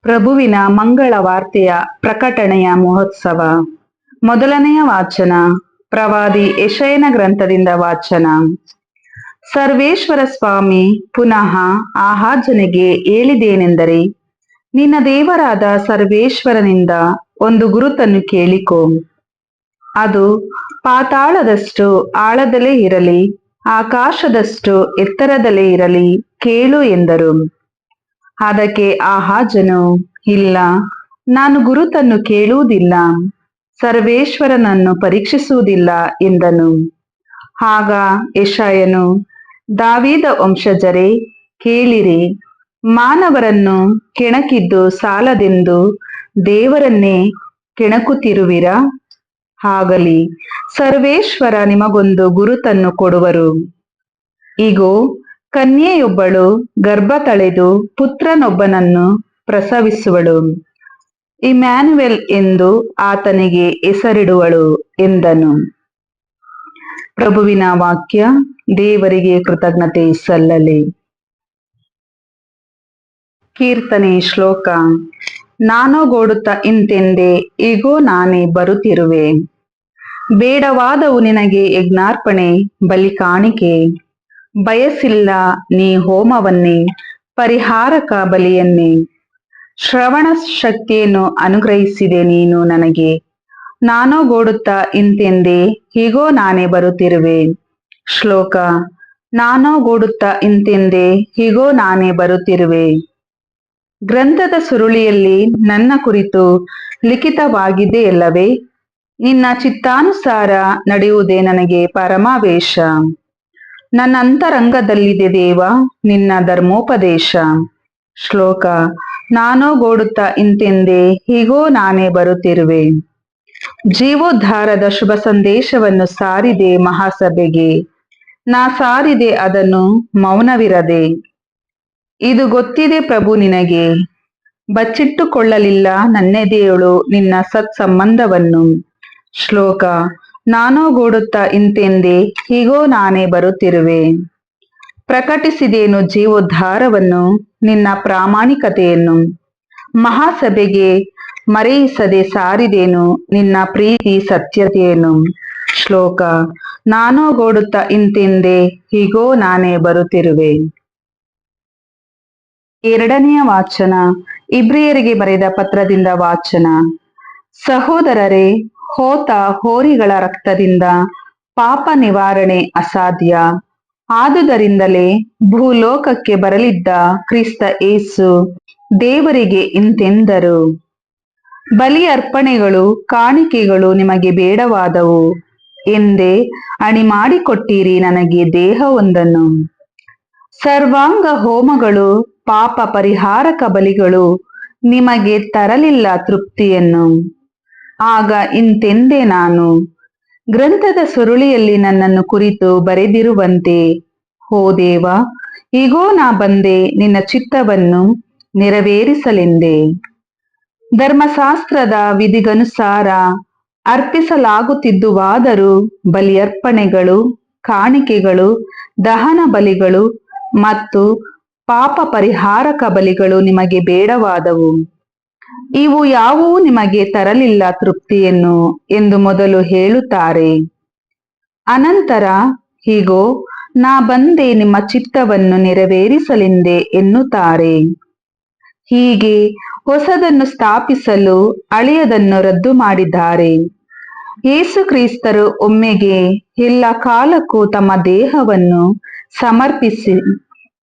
ಪ್ರಭುವಿನ ಮಂಗಳ ವಾರ್ತೆಯ ಪ್ರಕಟಣೆಯ ಮಹೋತ್ಸವ. ಮೊದಲನೆಯ ವಾಚನ ಪ್ರವಾದಿ ಯೆಶಾಯನ ಗ್ರಂಥದಿಂದ ವಾಚನ. ಸರ್ವೇಶ್ವರ ಸ್ವಾಮಿ ಪುನಃ ಆಹಾಜನಿಗೆ ಹೇಳಿದೇನೆಂದರೆ, ನಿನ್ನ ದೇವರಾದ ಸರ್ವೇಶ್ವರನಿಂದ ಒಂದು ಗುರುತನ್ನು ಕೇಳಿಕೊ. ಅದು ಪಾತಾಳದಷ್ಟು ಆಳದಲ್ಲೇ ಇರಲಿ, ಆಕಾಶದಷ್ಟು ಎತ್ತರದಲ್ಲೇ ಇರಲಿ, ಕೇಳು ಎಂದರು. ಅದಕ್ಕೆ ಆಹಾಜನು, ಇಲ್ಲ, ನಾನು ಗುರುತನ್ನು ಕೇಳುವುದಿಲ್ಲ, ಸರ್ವೇಶ್ವರನನ್ನು ಪರೀಕ್ಷಿಸುವುದಿಲ್ಲ ಎಂದನು. ಆಗ ಯೆಶಾಯನು, ದಾವೀದ ವಂಶಜರೇ, ಕೇಳಿರಿ, ಮಾನವರನ್ನು ಕೆಣಕಿದ್ದು ಸಾಲದೆಂದು ದೇವರನ್ನೇ ಕೆಣಕುತ್ತಿರುವಿರಾ? ಆಗಲಿ, ಸರ್ವೇಶ್ವರ ನಿಮಗೊಂದು ಗುರುತನ್ನು ಕೊಡುವರು. ಇಗೋ, ಕನ್ಯೆಯೊಬ್ಬಳು ಗರ್ಭ ತಳೆದು ಪುತ್ರನೊಬ್ಬನನ್ನು ಪ್ರಸವಿಸುವಳು. ಇಮ್ಯಾನುವೇಲ್ ಎಂದು ಆತನಿಗೆ ಹೆಸರಿಡುವಳು ಎಂದನು. ಪ್ರಭುವಿನ ವಾಕ್ಯ. ದೇವರಿಗೆ ಕೃತಜ್ಞತೆ ಸಲ್ಲಲಿ. ಕೀರ್ತನೆ ಶ್ಲೋಕ. ನಾನೋಗೋಡುತ್ತಾ ಇಂತೆಂದೆ, ಇಗೋ ನಾನೇ ಬರುತ್ತಿರುವೆ. ಬೇಡವಾದವು ನಿನಗೆ ಯಜ್ಞಾರ್ಪಣೆ, ಬಲಿ ಕಾಣಿಕೆ. ಬಯಸಿಲ್ಲ ನೀ ಹೋಮವನ್ನೇ, ಪರಿಹಾರಕ ಬಲಿಯನ್ನೇ. ಶ್ರವಣ ಶಕ್ತಿಯನ್ನು ಅನುಗ್ರಹಿಸಿದೆ ನೀನು ನನಗೆ. ನಾನೋಗೋಡುತ್ತಾ ಇಂತೆಂದೆ, ಇಗೋ ನಾನೇ ಬರುತ್ತಿರುವೆ. ಶ್ಲೋಕ. ನಾನೋಗೋಡುತ್ತಾ ಇಂತೆಂದೆ, ಇಗೋ ನಾನೇ ಬರುತ್ತಿರುವೆ. ಗ್ರಂಥದ ಸುರುಳಿಯಲ್ಲಿ ನನ್ನ ಕುರಿತು ಲಿಖಿತವಾಗಿದೆಯಲ್ಲವೇ? ನಿನ್ನ ಚಿತ್ತಾನುಸಾರ ನಡೆಯುವುದೇ ನನಗೆ ಪರಮಾವೇಶ. ನನ್ನ ಅಂತರಂಗದಲ್ಲಿದೆ ದೇವ ನಿನ್ನ ಧರ್ಮೋಪದೇಶ. ಶ್ಲೋಕ. ನಾನೋಗೋಡುತ್ತಾ ಇಂತೆಂದೆ, ಇಗೋ ನಾನೇ ಬರುತ್ತಿರುವೆ. ಜೀವೋದ್ಧಾರದ ಶುಭ ಸಂದೇಶವನ್ನು ಸಾರಿದೆ ಮಹಾಸಭೆಗೆ. ನಾ ಸಾರಿದೆ ಅದನ್ನು ಮೌನವಿರದೆ. ಇದು ಗೊತ್ತಿದೆ ಪ್ರಭು ನಿನಗೆ. ಬಚ್ಚಿಟ್ಟುಕೊಳ್ಳಲಿಲ್ಲ ನನ್ನೆದೆಯೊಳು ನಿನ್ನ ಸತ್ಸಂಬಂಧವನ್ನು. ಶ್ಲೋಕ. ನಾನೋಗೋಡುತ್ತಾ ಇಂತೆಂದೆ, ಇಗೋ ನಾನೇ ಬರುತ್ತಿರುವೆ. ಪ್ರಕಟಿಸಿದೇನು ಜೀವೋದ್ಧಾರವನ್ನು, ನಿನ್ನ ಪ್ರಾಮಾಣಿಕತೆಯನ್ನು. ಮಹಾಸಭೆಗೆ ಮರೆಯಿಸದೆ ಸಾರಿದೇನು ನಿನ್ನ ಪ್ರೀತಿ ಸತ್ಯತೆಯನ್ನು. ಶ್ಲೋಕ. ನಾನೋಗೋಡುತ್ತಾ ಇಂತೆಂದೆ, ಇಗೋ ನಾನೇ ಬರುತ್ತಿರುವೆ. ಎರಡನೆಯ ವಾಚನ ಇಬ್ರಿಯರಿಗೆ ಬರೆದ ಪತ್ರದಿಂದ ವಾಚನ. ಸಹೋದರರೇ, ಹೋತ ಹೋರಿಗಳ ರಕ್ತದಿಂದ ಪಾಪ ನಿವಾರಣೆ ಅಸಾಧ್ಯ. ಆದುದರಿಂದಲೇ ಭೂಲೋಕಕ್ಕೆ ಬರಲಿದ್ದ ಕ್ರಿಸ್ತ ಯೇಸು ದೇವರಿಗೆ ಇಂತೆಂದರು, ಬಲಿ ಅರ್ಪಣೆಗಳು ಕಾಣಿಕೆಗಳು ನಿಮಗೆ ಬೇಡವಾದವು ಎಂದೇ ಅಣಿಮಾಡಿಕೊಟ್ಟಿರಿ ನನಗೆ ದೇಹವೊಂದನ್ನು. ಸರ್ವಾಂಗ ಹೋಮಗಳು ಪಾಪ ಪರಿಹಾರಕ ಬಲಿಗಳು ನಿಮಗೆ ತರಲಿಲ್ಲ ತೃಪ್ತಿಯನ್ನು. ಆಗ ಇಂತೆಂದೆ ನಾನು, ಗ್ರಂಥದ ಸುರುಳಿಯಲ್ಲಿ ನನ್ನನ್ನು ಕುರಿತು ಬರೆದಿರುವಂತೆ, ಓ ದೇವ, ಇಗೋ ನಾ ಬಂದೆ ನಿನ್ನ ಚಿತ್ತವನ್ನು ನೆರವೇರಿಸಲೆಂದೆ. ಧರ್ಮಶಾಸ್ತ್ರದ ವಿಧಿಗನುಸಾರ ಅರ್ಪಿಸಲಾಗುತ್ತಿದ್ದುವಾದರೂ ಬಲಿಯರ್ಪಣೆಗಳು, ಕಾಣಿಕೆಗಳು, ದಹನ ಬಲಿಗಳು ಮತ್ತು ಪಾಪ ಪರಿಹಾರಕ ಬಲಿಗಳು ನಿಮಗೆ ಬೇಡವಾದವು. ಇವು ಯಾವುವು ನಿಮಗೆ ತರಲಿಲ್ಲ ತೃಪ್ತಿಯನ್ನು ಎಂದು ಮೊದಲು ಹೇಳುತ್ತಾರೆ. ಅನಂತರ, ಹೀಗೋ ನಾ ಬಂದೆ ನಿಮ್ಮ ಚಿತ್ತವನ್ನು ನೆರವೇರಿಸಲೆಂದೆ ಎನ್ನುತ್ತಾರೆ. ಹೀಗೆ ಹೊಸದನ್ನು ಸ್ಥಾಪಿಸಲು ಹಳೆಯದನ್ನು ರದ್ದು ಮಾಡಿದ್ದಾರೆ. ಯೇಸು ಕ್ರಿಸ್ತರು ಒಮ್ಮೆಗೆ ಎಲ್ಲ ಕಾಲಕ್ಕೂ ತಮ್ಮ ದೇಹವನ್ನು ಸಮರ್ಪಿಸಿ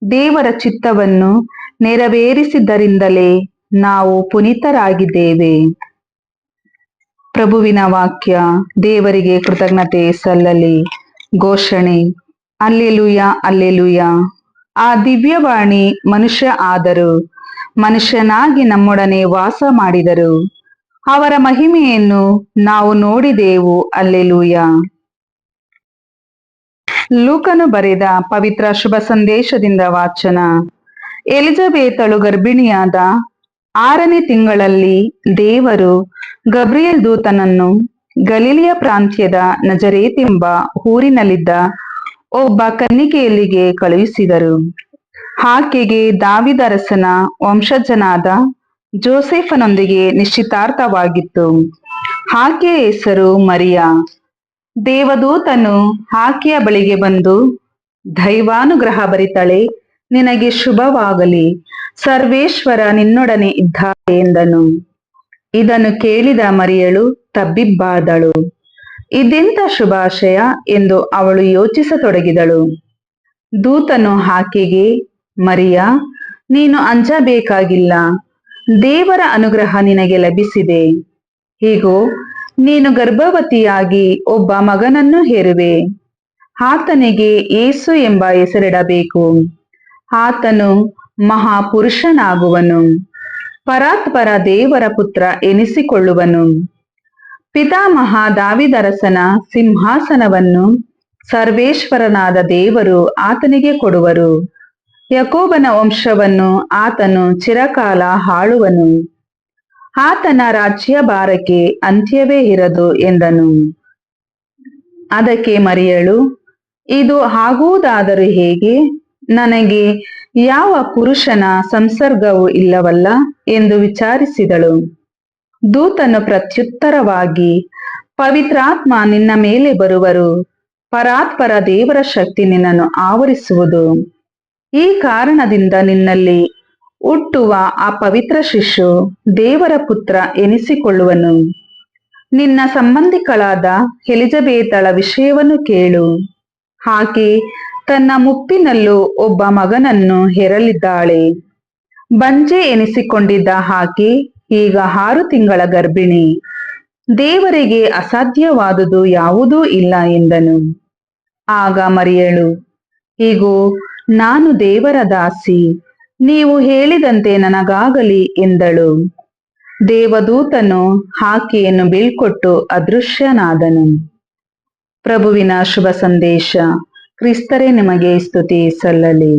ದೇವರ ಚಿತ್ತವನ್ನು ನೆರವೇರಿಸಿದ್ದರಿಂದಲೇ ನಾವು ಪುನೀತರಾಗಿದ್ದೇವೆ. ಪ್ರಭುವಿನ ವಾಕ್ಯ. ದೇವರಿಗೆ ಕೃತಜ್ಞತೆ ಸಲ್ಲಲಿ. ಘೋಷಣೆ. Alleluia, alleluia. ಆ ದಿವ್ಯವಾಣಿ ಮನುಷ್ಯ ಆದರು, ಮನುಷ್ಯನಾಗಿ ನಮ್ಮೊಡನೆ ವಾಸ ಮಾಡಿದರು. ಅವರ ಮಹಿಮೆಯನ್ನು ನಾವು ನೋಡಿದೆವು. ಅಲ್ಲೆಲೂಯ. ಲೂಕನು ಬರೆದ ಪವಿತ್ರ ಶುಭ ಸಂದೇಶದಿಂದ ವಾಚನ. ಎಲಿಜಬೇತಳು ಗರ್ಭಿಣಿಯಾದ 6ನೇ ತಿಂಗಳಲ್ಲಿ ದೇವರು ಗಬ್ರಿಯೇಲ್ ದೂತನನ್ನು ಗಲಿಲಿಯ ಪ್ರಾಂತ್ಯದ ನಜರೇತೆಂಬ ಊರಿನಲ್ಲಿದ್ದ ಒಬ್ಬ ಕನ್ನಿಕೆಯಲ್ಲಿಗೆ ಕಳುಹಿಸಿದರು. ಆಕೆಗೆ ದಾವೀದ ಅರಸನ ವಂಶಜನಾದ ಜೋಸೆಫನೊಂದಿಗೆ ನಿಶ್ಚಿತಾರ್ಥವಾಗಿತ್ತು. ಆಕೆಯ ಹೆಸರು ಮರಿಯಾ. ದೇವದೂತನು ಆಕೆಯ ಬಳಿಗೆ ಬಂದು, ದೈವಾನುಗ್ರಹ ಭರಿತಳೆ, ನಿನಗೆ ಶುಭವಾಗಲಿ, ಸರ್ವೇಶ್ವರ ನಿನ್ನೊಡನೆ ಇದ್ದಾನೆ ಎಂದನು. ಇದನ್ನು ಕೇಳಿದ ಮರಿಯಳು ತಬ್ಬಿಬ್ಬಾದಳು. ಇದೆಂಥ ಶುಭಾಶಯ ಎಂದು ಅವಳು ಯೋಚಿಸತೊಡಗಿದಳು. ದೂತನು ಆಕೆಗೆ, ಮರಿಯಾ, ನೀನು ಅಂಜಬೇಕಾಗಿಲ್ಲ, ದೇವರ ಅನುಗ್ರಹ ನಿನಗೆ ಲಭಿಸಿದೆ. ಹೀಗೋ, ನೀನು ಗರ್ಭವತಿಯಾಗಿ ಒಬ್ಬ ಮಗನನ್ನು ಹೆರುವೆ. ಆತನಿಗೆ ಯೇಸು ಎಂಬ ಹೆಸರಿಡಬೇಕು. ಆತನು ಮಹಾಪುರುಷನಾಗುವನು, ಪರಾತ್ಪರ ದೇವರ ಪುತ್ರ ಎನಿಸಿಕೊಳ್ಳುವನು. ಪಿತಾಮಹ ದಾವೀದರಸನ ಸಿಂಹಾಸನವನ್ನು ಸರ್ವೇಶ್ವರನಾದ ದೇವರು ಆತನಿಗೆ ಕೊಡುವರು. ಯಾಕೋಬನ ವಂಶವನ್ನು ಆತನು ಚಿರಕಾಲ ಆಳುವನು. ಆತನ ರಾಜ್ಯಭಾರಕ್ಕೆ ಅಂತ್ಯವೇ ಇರದು ಎಂದನು. ಅದಕ್ಕೆ ಮರಿಯಳು, ಇದು ಆಗುವುದಾದರೂ ಹೇಗೆ? ನನಗೆ ಯಾವ ಪುರುಷನ ಸಂಸರ್ಗವೂ ಇಲ್ಲವಲ್ಲ ಎಂದು ವಿಚಾರಿಸಿದಳು. ದೂತನು ಪ್ರತ್ಯುತ್ತರವಾಗಿ, ಪವಿತ್ರಾತ್ಮ ನಿನ್ನ ಮೇಲೆ ಬರುವರು, ಪರಾತ್ಪರ ದೇವರ ಶಕ್ತಿ ನಿನ್ನನ್ನು ಆವರಿಸುವುದು. ಈ ಕಾರಣದಿಂದ ನಿನ್ನಲ್ಲಿ ಹುಟ್ಟುವ ಆ ಪವಿತ್ರ ಶಿಶು ದೇವರ ಪುತ್ರ ಎನಿಸಿಕೊಳ್ಳುವನು. ನಿನ್ನ ಸಂಬಂಧಿಕಳಾದ ಎಲಿಜಬೇತಳ ವಿಷಯವನ್ನು ಕೇಳು. ಆಕೆ ತನ್ನ ಮುಪ್ಪಿನಲ್ಲೂ ಒಬ್ಬ ಮಗನನ್ನು ಹೆರಲಿದ್ದಾಳೆ. ಬಂಜೆ ಎನಿಸಿಕೊಂಡಿದ್ದ ಆಕೆ ಈಗ 6 ತಿಂಗಳ ಗರ್ಭಿಣಿ. ದೇವರಿಗೆ ಅಸಾಧ್ಯವಾದುದು ಯಾವುದೂ ಇಲ್ಲ ಎಂದನು. ಆಗ ಮರಿಯಳು, ಇಗೋ, ನಾನು ದೇವರ ದಾಸಿ, ನೀವು ಹೇಳಿದಂತೆ ನನಗಾಗಲಿ ಎಂದಳು. ದೇವದೂತನು ಆಕೆಯನ್ನು ಬೀಳ್ಕೊಟ್ಟು ಅದೃಶ್ಯನಾದನು. ಪ್ರಭುವಿನ ಶುಭ ಸಂದೇಶ. ಕ್ರಿಸ್ತರೇ ನಿಮಗೆ ಸ್ತುತಿ ಸಲ್ಲಲಿ.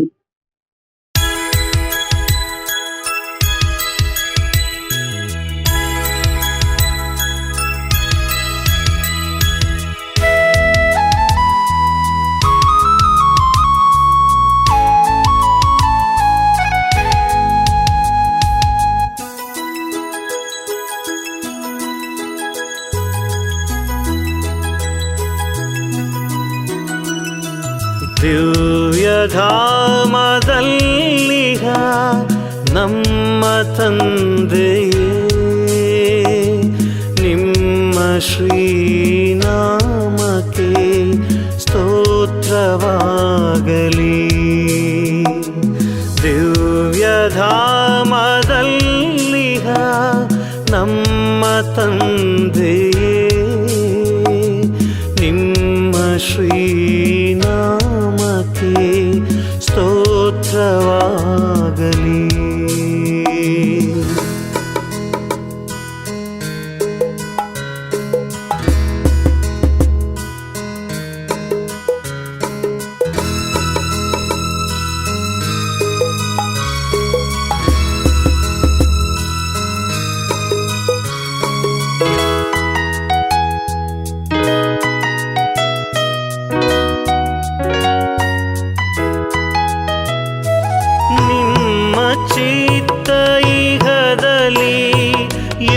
ದಿವ್ಯಧಾಮದಲ್ಲಿಹ ನಮ್ಮ ತಂದೆಯೇ, ನಿಮ್ಮ ಶ್ರೀನಾಮಕ್ಕೆ ಸ್ತೋತ್ರವಾಗಲಿ. ದಿವ್ಯಧಾಮದಲ್ಲಿಹ ನಮ್ಮ ತಂದೆಯೇ, ನಿಮ್ಮ ಶ್ರೀನಾಮಕ್ಕೆ ಸ್ತೋತ್ರವಾಗಲಿ. ಚಿತ್ತ ಇಹದಲ್ಲಿ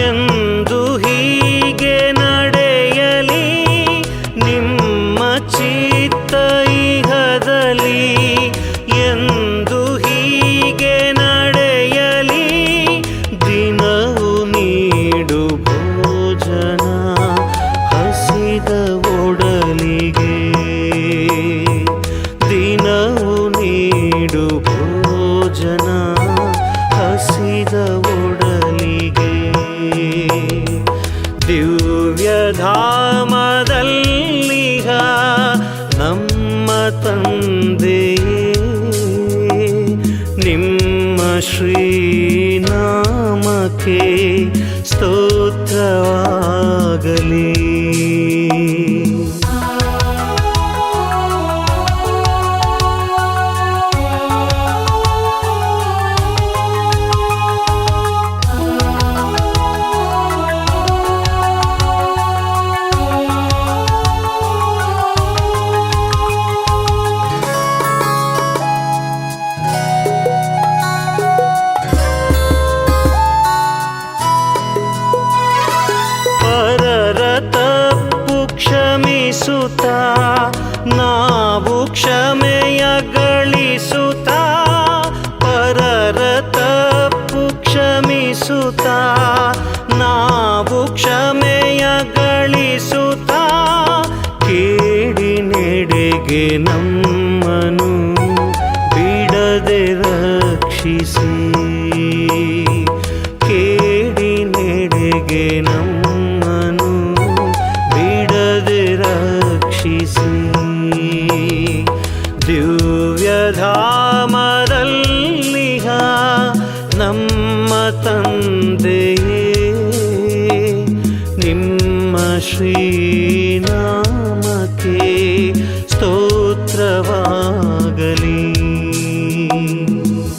ಎಂದು ಹೀಗೆ ನಡೆಯಲಿ, ನಿಮ್ಮ ಚಿತ್ತ ಇಹದಲ್ಲಿ ಎಂದು ಹೀಗೆ ನಡೆಯಲಿ. ದಿನವು ನೀಡು ಭೋಜನ ಹಸಿದ ಒಡಲಿಗೆ, ದಿನವು ನೀಡು ಭೋಜನ ಹಸಿದ ಒಡಲಿಗೆ. ದಿವ್ಯಧಾಮದಲ್ಲಿಹ ನಮ್ಮ ತಂದೆಯೇ, ನಿಮ್ಮ ಶ್ರೀನಾಮಕ್ಕೆ ಸ್ತೋತ್ರವಾಗಲಿ. ವಂದಿಸುತ್ತಾ ನಾವು ಕ್ಷಮೆಯ ಗಳಿಸುತ್ತಾ ಕೇಡಿನೆಡೆಗೆ ನಮ್ಮನು ಬಿಡದೆ ರಕ್ಷಿಸಿ ಕೇಡಿನೆಡೆಗೆ ನಮ್ಮನು ಬಿಡದೆ ರಕ್ಷಿಸಿ ದಿವ್ಯಧಾಮದಲ್ಲಿಹ ನಮ್ಮ ತಂದೆಯೇ ನಿಮ್ಮ ಶ್ರೀನಾಮಕ್ಕೆ ಸ್ತೋತ್ರವಾಗಲಿ.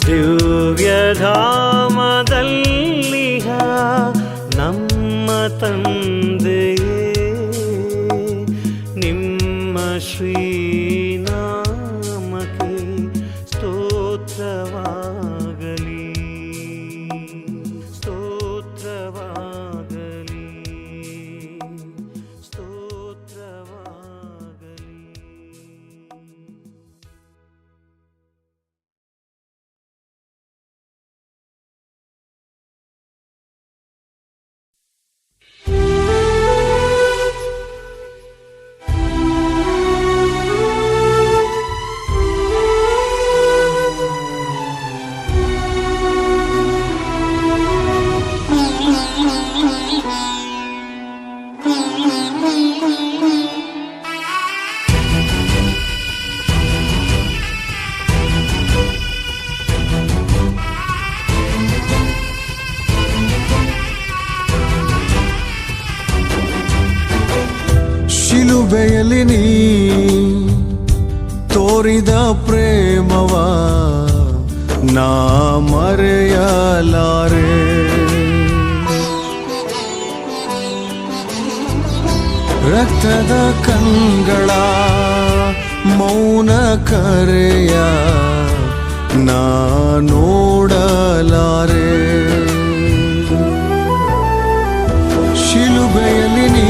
ದಿವ್ಯಧಾಮದಲ್ಲಿಹ ನಮ್ಮ ತಂದೆಯೇ ನಿಮ್ಮ ಶ್ರೀನಾಮಕ್ಕೆ ಸ್ತೋತ್ರವಾಗಲಿ ಸ್ತೋತ್ರವಾಗಲಿ ಸ್ತೋತ್ರವಾಗಲಿ. ಶಿಲುಬೆಯಲ್ಲಿ ನೀ ತೋರಿದ ಪ್ರೇಮವ ನಾ ಮರೆಯಲಾರೆ. ರಕ್ತದ ಕಂಗಳ ಮೌನ ಕರೆಯ ನಾ ನೋಡಲಾರೆ. ಶಿಲುಬೆಯಲ್ಲಿ ನೀ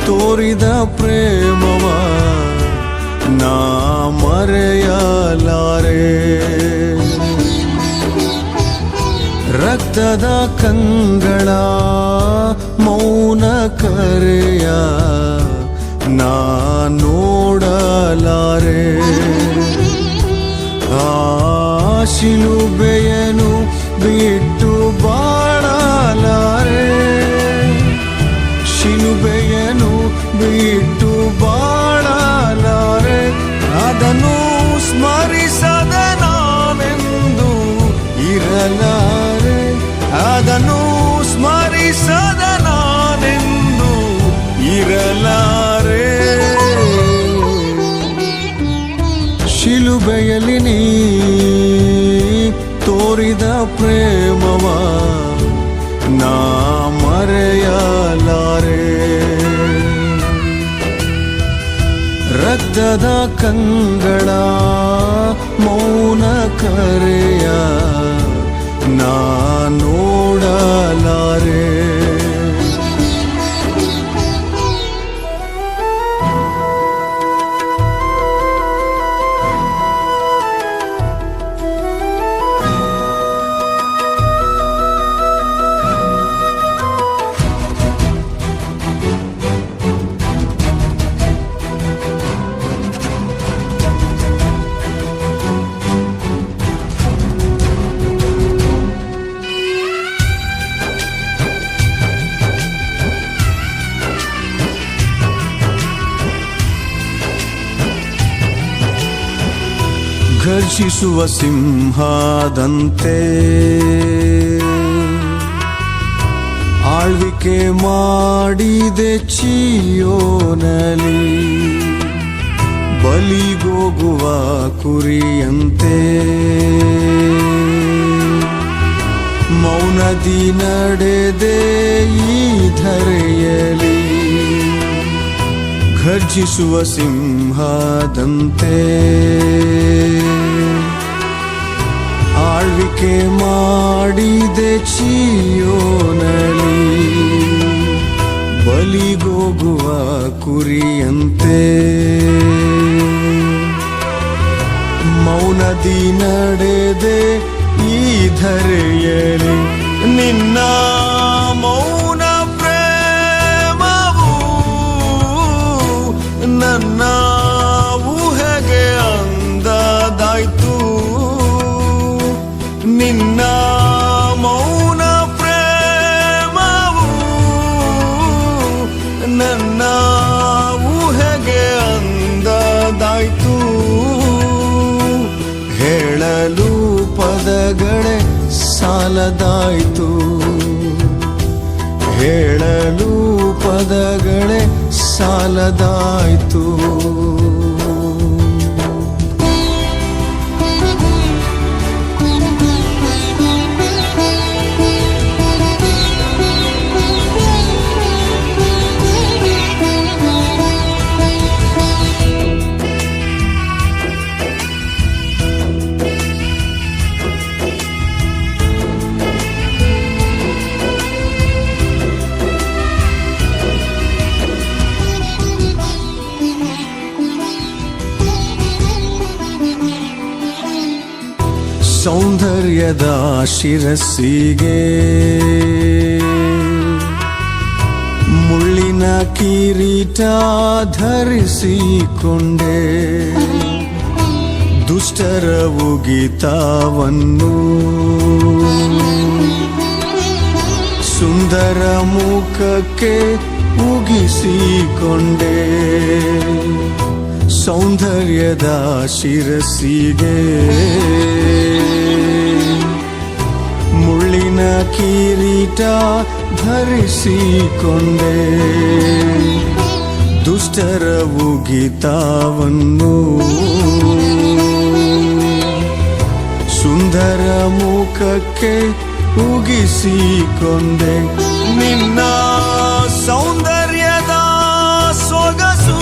ತೋರಿದ ಪ್ರೇಮವ ನಾ ಮರೆಯಲಾರೆ. ರಕ್ತದ ಕಂಗಳ ಮೌನ ಕರೆಯ ನಾ ನೋಡಲಾರೆ. ಆ ಶಿಲುಬೆಯನ್ನು ಬಿಟ್ಟು ಬಾಳಲಾರೆ. ಶಿಲುಬೆಯನ್ನು ಬಿಟ್ಟು ಬಾಳಲಾರೆ. ಅದನ್ನು ಸ್ಮರಿಸದ ನಾನೆಂದು ಇರಲಾರೆ. ಅದನ್ನು ಸ್ಮರಿಸದ ನಾನೆಂದು ಇರಲಾರೆ. ಶಿಲುಬೆಯಲ್ಲಿ ನೀ ತೋರಿದ ಪ್ರೇಮವ ನಾ ಮರೆಯಲಾರೆ. ರಕ್ತದ ಕಂಗಳ ಮೌನ ಕರೆಯ ನಾ ನೋಡಲಾರೆ. ಘರ್ಷಿಸುವ ಸಿಂಹದಂತೆ ಆಳ್ವಿಕೆ ಮಾಡಿದೆ ಚೀಯೋನಲಿ. ಬಲಿಗೋಗುವ ಕುರಿಯಂತೆ ಮೌನದಿ ನಡೆದೆ ಈ ಧರೆಯಲಿ. ಘರ್ಜಿಸುವ ಸಿಂಹದಂತೆ ಆಳ್ವಿಕೆ ಮಾಡಿದೆ ಚೀಯೋನಲಿ. ಬಲಿಗೋಗುವ ಕುರಿಯಂತೆ ಮೌನದಿ ನಡೆದೆ ಈ ಧರೆಯಲಿ. ಸಾಲದಾಯ್ತು, ಹೇಳಲು ಪದಗಳೇ ಸಾಲದಾಯ್ತು. ಸೌಂದರ್ಯದ ಶಿರಸ್ಸಿಗೆ ಮುಳ್ಳಿನ ಕಿರೀಟ ಧರಿಸಿಕೊಂಡೆ, ದುಷ್ಟರ ಉಗಿತವನ್ನು ಸುಂದರ ಮುಖಕ್ಕೆ ಉಗಿಸಿಕೊಂಡೆ. ಸೌಂದರ್ಯದ ಶಿರಸ್ಸಿಗೆ ಮುಳ್ಳಿನ ಕಿರೀಟ ಧರಿಸಿಕೊಂಡೆ, ದುಷ್ಟರ ಉಗಿತವನ್ನು ಸುಂದರ ಮುಖಕ್ಕೆ ಉಗಿಸಿಕೊಂಡೆ. ನಿನ್ನ ಸೌಂದರ್ಯದ ಸೊಗಸು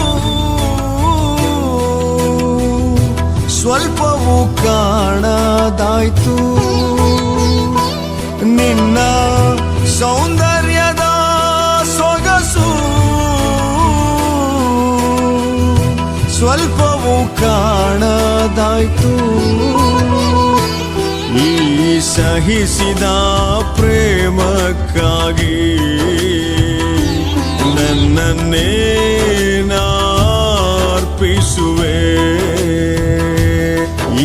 ಸ್ವಲ್ಪವೂ ಕಾಣದಾಯ್ತು, ನಿನ್ನ ಸೌಂದರ್ಯದ ಸೊಗಸು ಸ್ವಲ್ಪವೂ ಕಾಣದಾಯ್ತು. ಈ ಸಹಿಸಿದ ಪ್ರೇಮಕ್ಕಾಗಿ ನನ್ನನ್ನೇ ನಾರ್ಪಿಸುವೆ.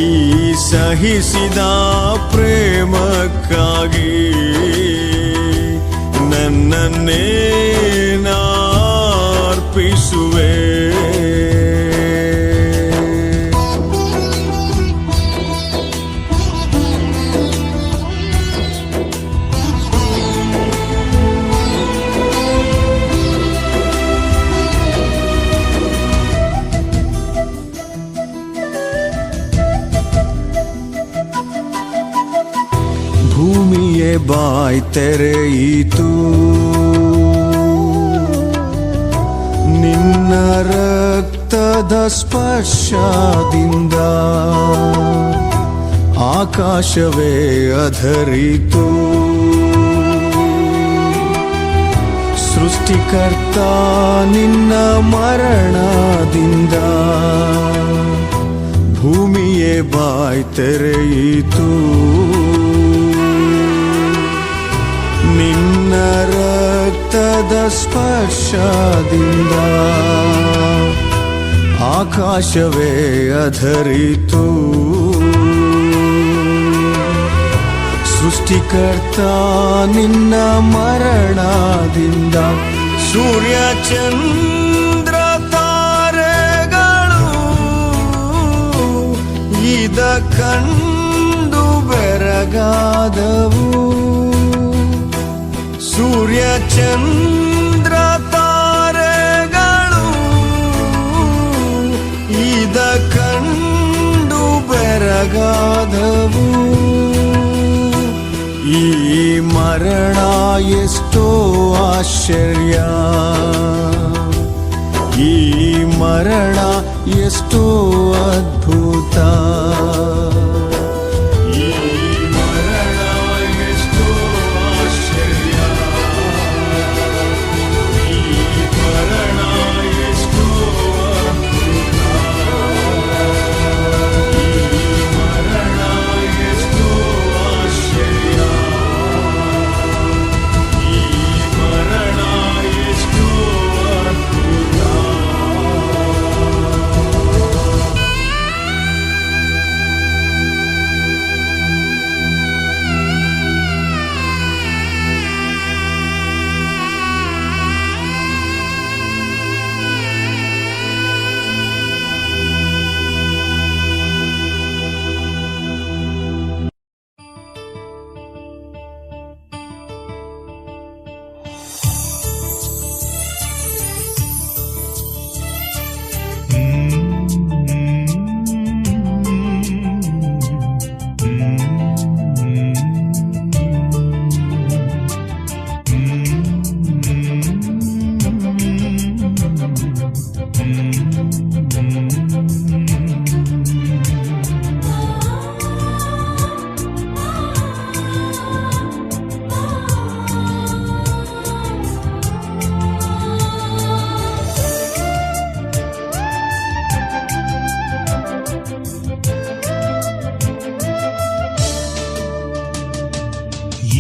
ಈ ಸಹಿಸಿದ ಪ್ರೇಮಕ್ಕಾಗಿ ನನ್ನನ್ನೇ ನಾರ್ಪಿಸುವೆ. ಭೂಮಿಯೇ ಬಾಯ್ ತೆರೆಯಿತು, ನಿನ್ನ ರಕ್ತದ ಸ್ಪರ್ಶದಿಂದ ಆಕಾಶವೇ ಅಧರಿತು. ಸೃಷ್ಟಿಕರ್ತ ನಿನ್ನ ಮರಣದಿಂದ ಭೂಮಿಯೇ ಬಾಯ್ ತೆರೆಯಿತು, ನಿನ್ನ ರಕ್ತದ ಸ್ಪರ್ಶದಿಂದ ಆಕಾಶವೇ ಅಧರಿತು. ಸೃಷ್ಟಿಕರ್ತ ನಿನ್ನ ಮರಣದಿಂದ ಸೂರ್ಯ ಚಂದ್ರ ತಾರೆಗಳು ಇದ ಕಂಡು ಬೆರಗಾದವು. ಸೂರ್ಯ ಚಂದ್ರ ತಾರೆಗಳು ಇದ ಕಂಡು ಬೆರಗಾದವು. ಈ ಮರಣ ಎಷ್ಟೋ ಆಶ್ಚರ್ಯ, ಈ ಮರಣ ಎಷ್ಟೋ ಅದ್ಭುತ.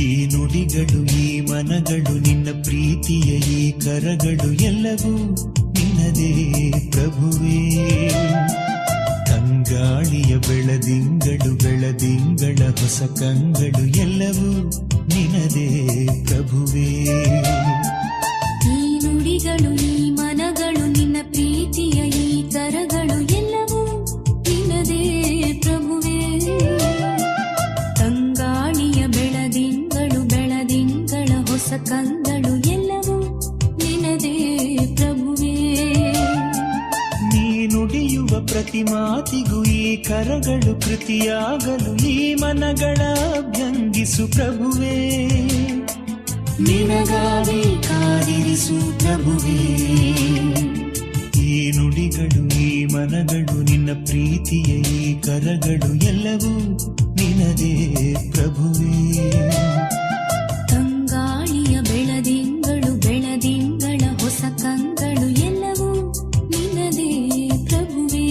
ಈ ನುಡಿಗಳು ಈ ಮನಗಳು ನಿನ್ನ ಪ್ರೀತಿಯ ಈ ಕರಗಳು ಎಲ್ಲವೂ ನಿನ್ನದೇ ಪ್ರಭುವೇ. ತಂಗಾಳಿಯ ಬೆಳದಿಂಗಳು ಬೆಳದಿಂಗಳ ಹೊಸ ಕಂಗಳು ಎಲ್ಲವೂ ನಿನ್ನದೇ ಪ್ರಭುವೇ. ಈ ನುಡಿಗಳು ಈ ಮನಗಳು ನಿನ್ನ ಪ್ರೀತಿಯ ಈ ಕರಗಳು ಎಲ್ಲವೂ ನಿನ್ನದೇ ಪ್ರಭುವೇ. ತಂಗಾಳಿಯ ಬೆಳದಿಂಗಳು ಬೆಳದಿಂಗಳ ಹೊಸ ಕಂಗಳು ಎಲ್ಲವೂ ನಿನ್ನದೇ ಪ್ರಭುವೇ. ನೀ ನುಡಿಯುವ ಪ್ರತಿ ಮಾತಿಗೂ ಈ ಕರಗಳು ಕೃತಿಯಾಗಲು ಈ ಮನಗಳ ಅಭ್ಯಂಗಿಸು ಪ್ರಭುವೇ. ನಿನಗಾಗಿ ಕಾದಿರಿಸು ಪ್ರಭುವೇ. ಈ ನುಡಿಗಳು ಈ ಮನಗಳು ನಿನ್ನ ಪ್ರೀತಿಯ ಈ ಕರಗಳು ಎಲ್ಲವೂ ನಿನ್ನದೇ ಪ್ರಭುವೇ. ತಂಗಾಳಿಯ ಬೆಳದಿಂಗಳು ಬೆಳದಿಂಗಳ ಹೊಸ ಕಂಗಳು ಎಲ್ಲವೂ ನಿನ್ನದೇ ಪ್ರಭುವೇ.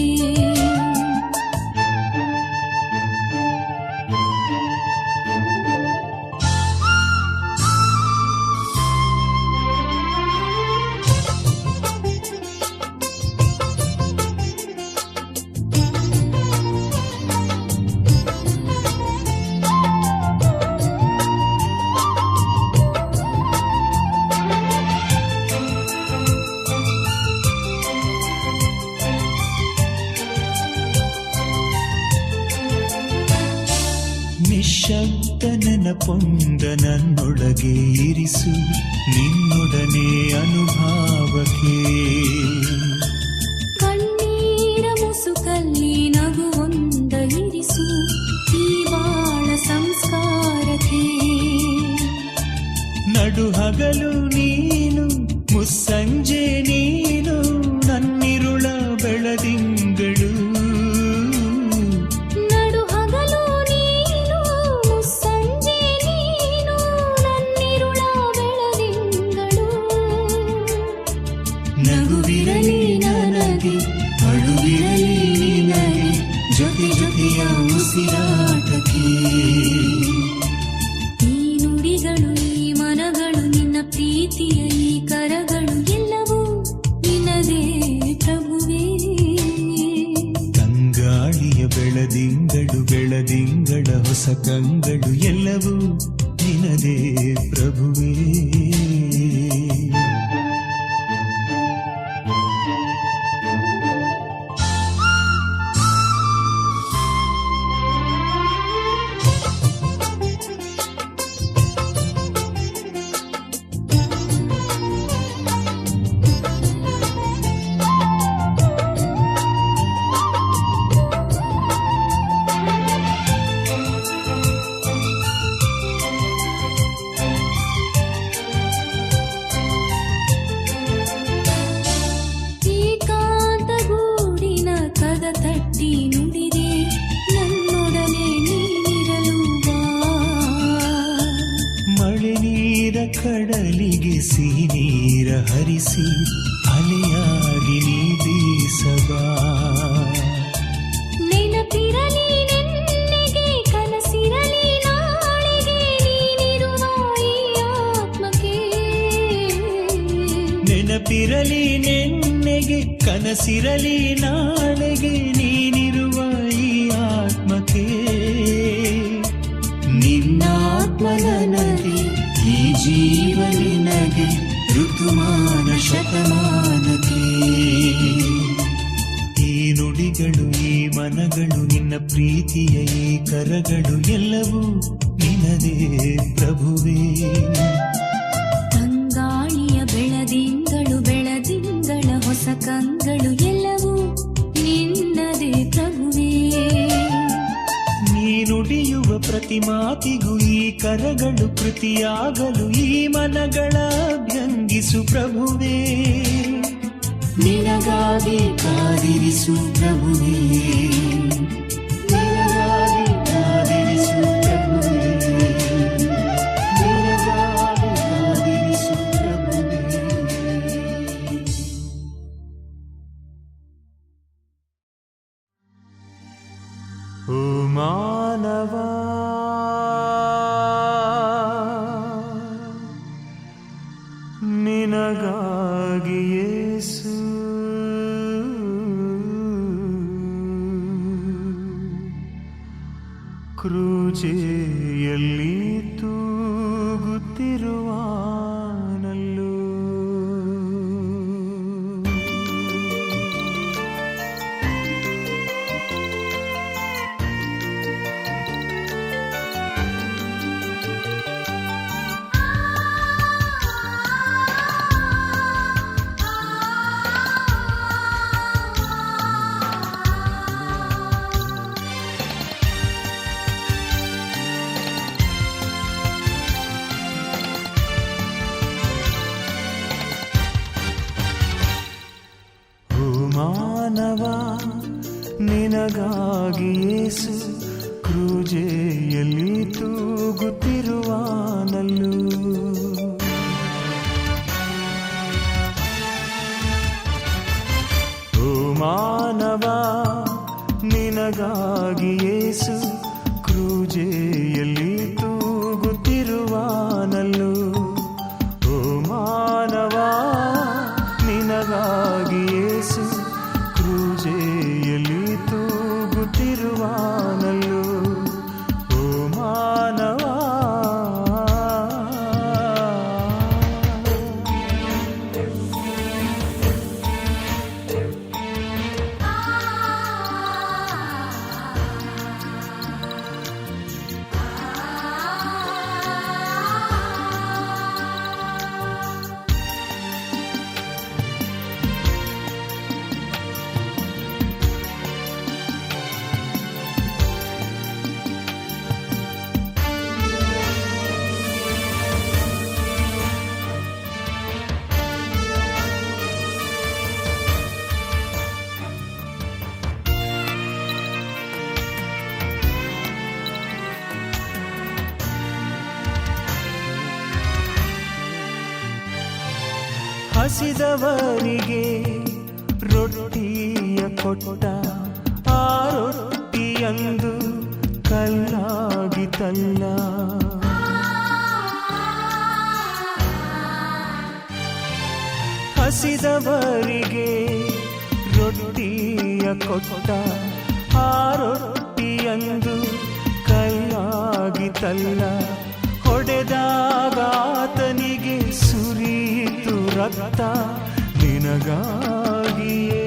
ನಿಶ್ಶಬ್ದ ನೆನಪೊಂದ ನನ್ನೊಳಗೆ ಇರಿಸು ನಿನ್ನೊಡನೆ ಅನುಭಾವಕ್ಕೆ. ಕಣ್ಣೀರ ಮುಸುಕಲ್ಲಿ ನಗುವೊಂದ ಇರಿಸು ಈ ಬಾಳ ಸಂಸ್ಕಾರಕ್ಕೆ. ನಡು ಹಗಲು ನೀನು ಮುಸ್ಸಂಜೆ ನೀನು ನನ್ನಿರುಳ ಬೆಳದಿಂಗಳು. ನಡು ಹಗಲು ನೀನು ಮುಸ್ಸಂಜೆ ನೀನು ನನ್ನಿರುಳ ಬೆಳದಿಂಗಳು. ನಗುವಿರಲಿ ನನಗೆ ಅಳುವಿರಲಿ ನಿನಗೆ ಜೊತೆ ಜೊತೆಯ ಉಸಿರಾಟಕ್ಕೆ. ಈ ನುಡಿಗಳು ಈ ಮನಗಳು ನಿನ್ನ ಪ್ರೀತಿಯ ಈ ಕರಗಳು ಎಲ್ಲವೂ ನಿನ್ನದೇ ಪ್ರಭುವೇ. ತಂಗಾಳಿಯ ಬೆಳದಿಂಗಳು ಬೆಳದಿಂಗಳ ಹೊಸ ಕಂಗಳು ಎಲ್ಲವೂ ನಿನ್ನದೇ ಪ್ರಭುವೇ. ಏಕಾಂತ ಗೂಡಿನ ಕದ ತಟ್ಟಿ ನುಡಿದೆ ನನ್ನೊಡನೆ ನೀನಿರಲು ಬಾ. ಮಳೆ ನೀರ ಕಡಲಿಗೆ ಸಿಹಿ ನೀರ ಹರಿಸಿ ಅಲೆಯಾಗಿ ನೀ ಬೀಸಬಾ. ನೆನಪಿರಲಿ ನೆನ್ನೆಗೆ ಕನಸಿರಲಿ ನಾಳೆಗೆ ನೀನಿರುವ ಈ ಆತ್ಮಕ್ಕೆ. ನೆನಪಿರಲಿ ನೆನ್ನೆಗೆ ಕನಸಿರಲಿ ನಾಳೆಗೆ ನೀನಿರುವ ಈ ಆತ್ಮಕ್ಕೆ. ನಿನ್ನಾತ್ಮ ನನಗೆ ಈ ಜೀವ ನಿನಗೆ ಋತುಮಾನ ಶತಮಾನಕ್ಕೆ. ಈ ನುಡಿಗಳು ಈ ಮನಗಳು ನಿನ್ನ ಪ್ರೀತಿಯ ಈ ಕರಗಳು ಎಲ್ಲವೂ ನಿನ್ನದೇ ಪ್ರಭುವೇ. ತಂಗಾಳಿಯ ಬೆಳದಿಂಗಳು ಬೆಳದಿಂಗಳ ಹೊಸ ಕಂಗಳು ಎಲ್ಲವೂ ನಿನ್ನದೇ ಪ್ರಭುವೇ. ನೀ ನುಡಿಯುವ ಪ್ರತಿ ಮಾತಿಗೂ ಈ ಕರಗಳು ಕೃತಿಯಾಗಲು ಈ ಮನಗಳ ಅಭ್ಯಂಗಿಸು ಪ್ರಭುವೇ. ನಿನಗಾಗಿ ಕಾದಿರಿಸು ಪ್ರಭುವೇ. ನಿನಗಾಗಿ ಕಾದಿರಿಸು ಪ್ರಭುವೇ. ನಿನಗಾಗಿ ಕಾದಿರಿಸು ಪ್ರಭುವೇ. ಓ ಮಾನವ ನಿನಗಾಗಿ ಯೇಸು ಕ್ರೂಜೆಯಲ್ಲಿ ತೂಗುತ್ತಿರುವಾನಲ್ಲೂ ಮಾನವ ನಿನಗಾಗಿ ಯೇಸು ಕ್ರೂಜೆಯಲ್ಲಿ ತೂಗುತ್ತಿರುವಾನಲ್ಲೂ ಓ ಮಾನವ ನಿನಗಾಗಿ ಯೇಸು ಕ್ರೂಜೆಯಲ್ಲಿ ತೂಗುತ್ತಿರುವಾನಲ್ಲೂ ಓ ಮಾನವ ನಿನಗಾಗಿ ಯೇಸು ಕ್ರೂಜೆಯಲ್ಲಿ ತೂಗುತ್ತಿರುವಾನಲ್ಲೂ ಓ ಮಾನವ ಹಸಿದವರಿಗೆ ರೊಟ್ಟಿಯ ಕೊಟ್ಟ ಆ ರೊಟ್ಟಿಯಂದು ಕಲ್ಲಾಗಿತಲ್ಲ ಹಸಿದವರಿಗೆ ರೊಟ್ಟಿಯ ಕೊಟ್ಟ ಆ ರೊಟ್ಟಿಯಂದು ಕಲ್ಲಾಗಿತಲ್ಲ ಹೊಡೆದಾಗಾತನಿಗೆ ಸುರಿಯಿತು ರಕ್ತ ನಿನಗಾಗಿಯೇ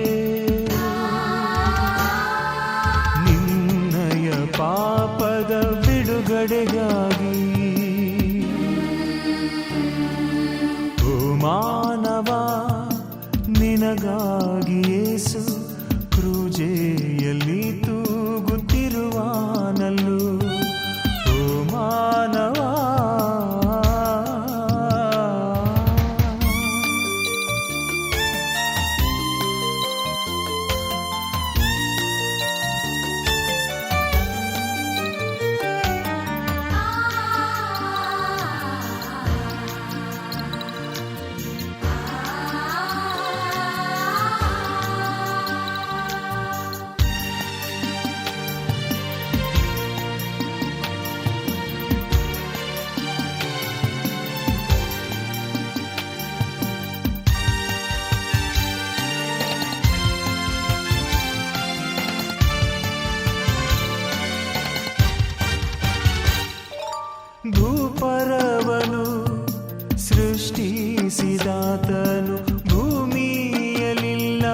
ನಿನ್ನಯ ಪಾಪದ ಬಿಡುಗಡೆಗಾಗಿ ಓ ಮಾನವ ನಿನಗಾಗಿ ಯೇಸು ಕ್ರೂಜೆಯಲ್ಲಿ ತೂಗುತ್ತಿರುವಾನಲ್ಲೂ ಓ ಮಾನವ ಭೂಪರವನು ಸೃಷ್ಟಿಸಿದಾತನು ಭೂಮಿಯಲಿಲ್ಲ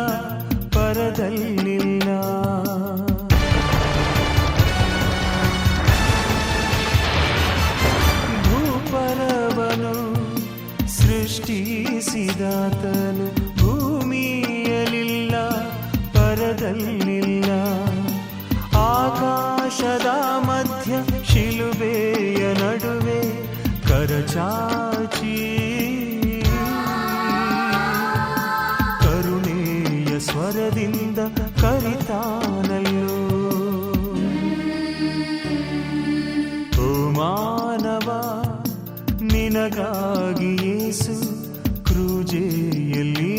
ಪರದಲ್ಲಿಲ್ಲ ಭೂಪರವನು ಸೃಷ್ಟಿಸಿದಾತನು ಭೂಮಿಯಲಿಲ್ಲ ಪರದಲ್ಲಿಲ್ಲ ಆಕಾಶದ ಮಧ್ಯ ಶಿಲುಬೆಯ ನಡುವೆ ಕರಚಾಚಿ ಕರುಣೆಯ ಸ್ವರದಿಂದ ಕರಿತಾನಲ್ಲೋ ಓ ಮಾನವ ನಿನಗಾಗಿ ಯೇಸು ಕ್ರೂಜೆಯಲ್ಲಿ